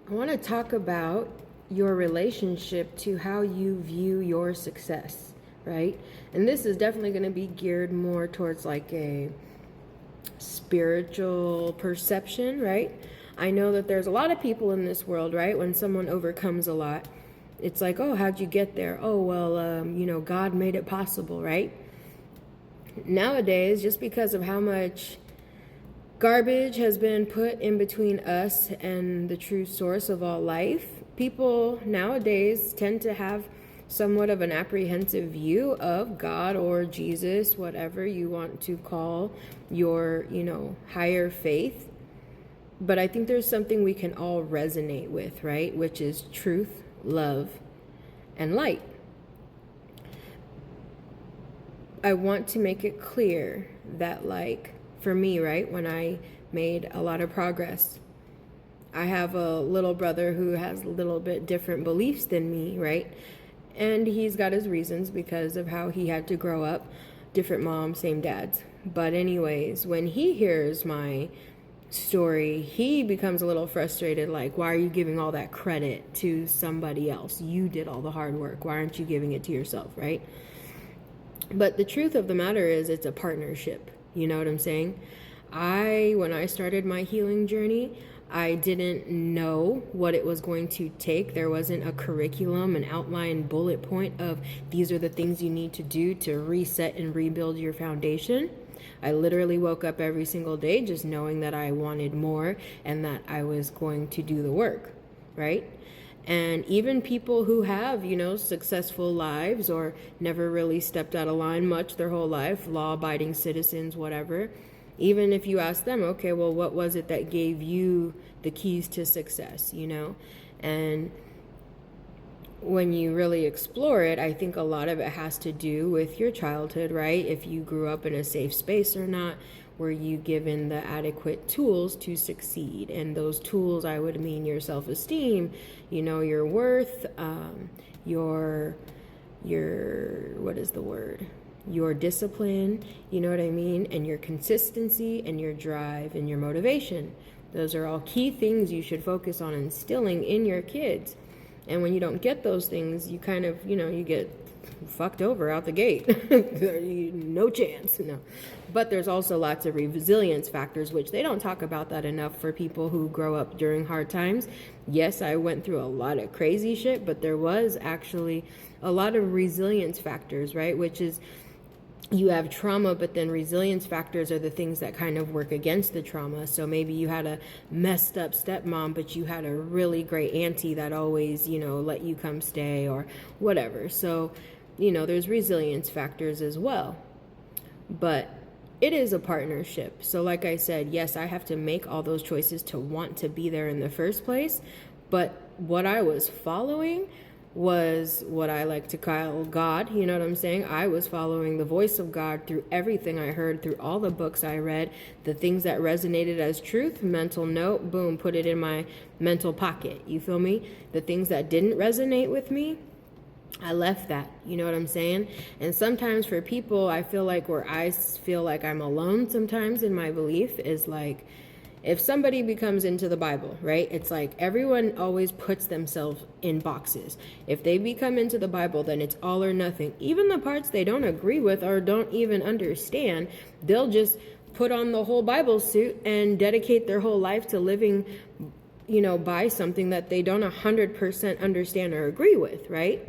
I want to talk about your relationship to how you view your success, right? And this is definitely going to be geared more towards like a spiritual perception, right? I know that there's a lot of people in this world, right? When someone overcomes a lot, it's like, oh, how'd you get there? Oh, well, God made it possible, right? Nowadays, just because of how much garbage has been put in between us and the true source of all life, people nowadays tend to have somewhat of an apprehensive view of God or Jesus, whatever you want to call your, higher faith. But I think there's something we can all resonate with, right? Which is truth, love, and light. I want to make it clear that, like, for me, right, when I made a lot of progress, I have a little brother who has a little bit different beliefs than me, right? And he's got his reasons because of how he had to grow up. Different moms, same dads. But anyways, when he hears my story, he becomes a little frustrated, like, why are you giving all that credit to somebody else? You did all the hard work. Why aren't you giving it to yourself, right? But the truth of the matter is it's a partnership. You know what I'm saying? When I started my healing journey, I didn't know what it was going to take. There wasn't a curriculum, an outline bullet point of these are the things you need to do to reset and rebuild your foundation. I literally woke up every single day just knowing that I wanted more and that I was going to do the work, right? And even people who have, successful lives or never really stepped out of line much their whole life, law-abiding citizens, whatever, even if you ask them, okay, well, what was it that gave you the keys to success, And when you really explore it, I think a lot of it has to do with your childhood, right? If you grew up in a safe space or not, were you given the adequate tools to succeed? And those tools, I would mean your self-esteem, your worth, your what is the word? Your discipline, you know what I mean? And your consistency and your drive and your motivation. Those are all key things you should focus on instilling in your kids. And when you don't get those things, you kind of, you get fucked over out the gate. No chance. No. But there's also lots of resilience factors, which they don't talk about that enough for people who grow up during hard times. Yes, I went through a lot of crazy shit, but there was actually a lot of resilience factors, right? Which is, you have trauma, but then resilience factors are the things that kind of work against the trauma. So maybe you had a messed up stepmom, but you had a really great auntie that always, let you come stay or whatever. So, there's resilience factors as well. But it is a partnership. So like I said, yes, I have to make all those choices to want to be there in the first place. But what I was following was what I like to call God, you know what I'm saying? I was following the voice of God through everything I heard, through all the books I read, the things that resonated as truth, mental note, boom, put it in my mental pocket, you feel me? The things that didn't resonate with me, I left that, you know what I'm saying? And sometimes for people, I feel like where I feel like I'm alone sometimes in my belief is like, if somebody becomes into the Bible, right? It's like everyone always puts themselves in boxes. If they become into the Bible, then it's all or nothing. Even the parts they don't agree with or don't even understand, they'll just put on the whole Bible suit and dedicate their whole life to living, by something that they don't 100% understand or agree with, right?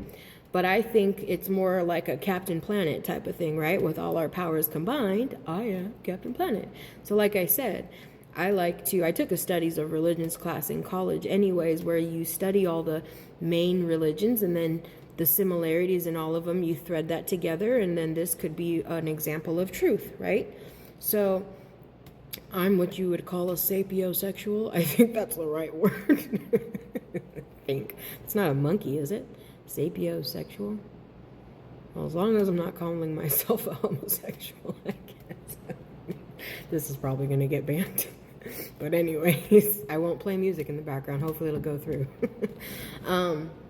But I think it's more like a Captain Planet type of thing, right? With all our powers combined, I am Captain Planet. So like I said, I took a studies of religions class in college anyways, where you study all the main religions and then the similarities in all of them, you thread that together, and then this could be an example of truth, right? So I'm what you would call a sapiosexual. I think that's the right word. I think. It's not a monkey, is it? Sapiosexual? Well, as long as I'm not calling myself a homosexual, I guess. This is probably going to get banned. But anyways, I won't play music in the background. Hopefully it'll go through.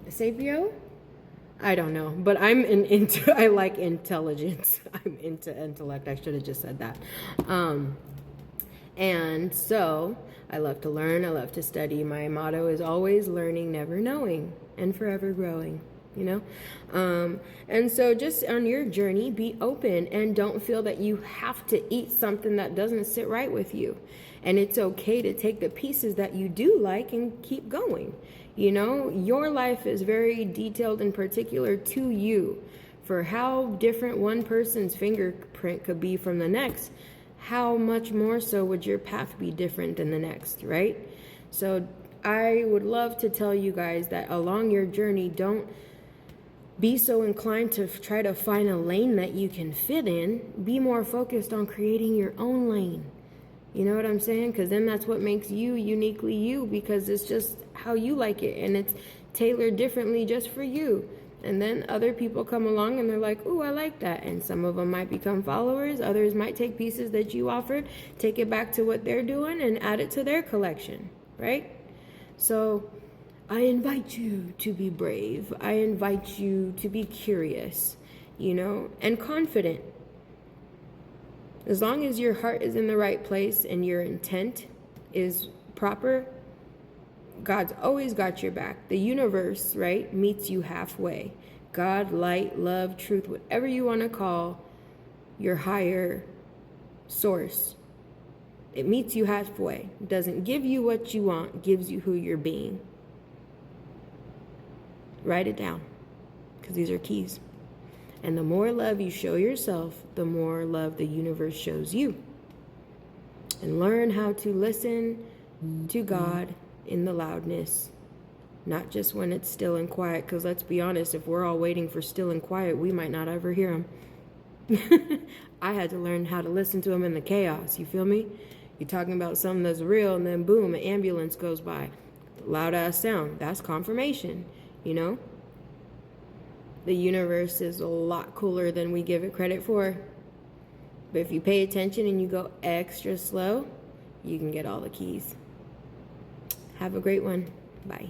Sapio? I don't know. But I like intelligence. I'm into intellect. I should have just said that. And so I love to learn. I love to study. My motto is always learning, never knowing, and forever growing, you know? And so just on your journey, be open and don't feel that you have to eat something that doesn't sit right with you. And it's okay to take the pieces that you do like and keep going. You know, your life is very detailed and particular to you. For how different one person's fingerprint could be from the next, how much more so would your path be different than the next, right? So I would love to tell you guys that along your journey, don't be so inclined to try to find a lane that you can fit in. Be more focused on creating your own lane. You know what I'm saying? Because then that's what makes you uniquely you, because it's just how you like it and it's tailored differently just for you. And then other people come along and they're like, ooh, I like that. And some of them might become followers. Others might take pieces that you offered, take it back to what they're doing and add it to their collection, right? So I invite you to be brave. I invite you to be curious, you know, and confident. As long as your heart is in the right place and your intent is proper, God's always got your back. The universe, right, meets you halfway. God, light, love, truth, whatever you want to call your higher source, it meets you halfway. It doesn't give you what you want, gives you who you're being. Write it down, because these are keys. And the more love you show yourself, the more love the universe shows you. And learn how to listen to God in the loudness, not just when it's still and quiet. Because let's be honest, if we're all waiting for still and quiet, we might not ever hear him. I had to learn how to listen to him in the chaos. You feel me? You're talking about something that's real, and then boom, an ambulance goes by. Loud ass sound. That's confirmation, you know? The universe is a lot cooler than we give it credit for. But if you pay attention and you go extra slow, you can get all the keys. Have a great one. Bye.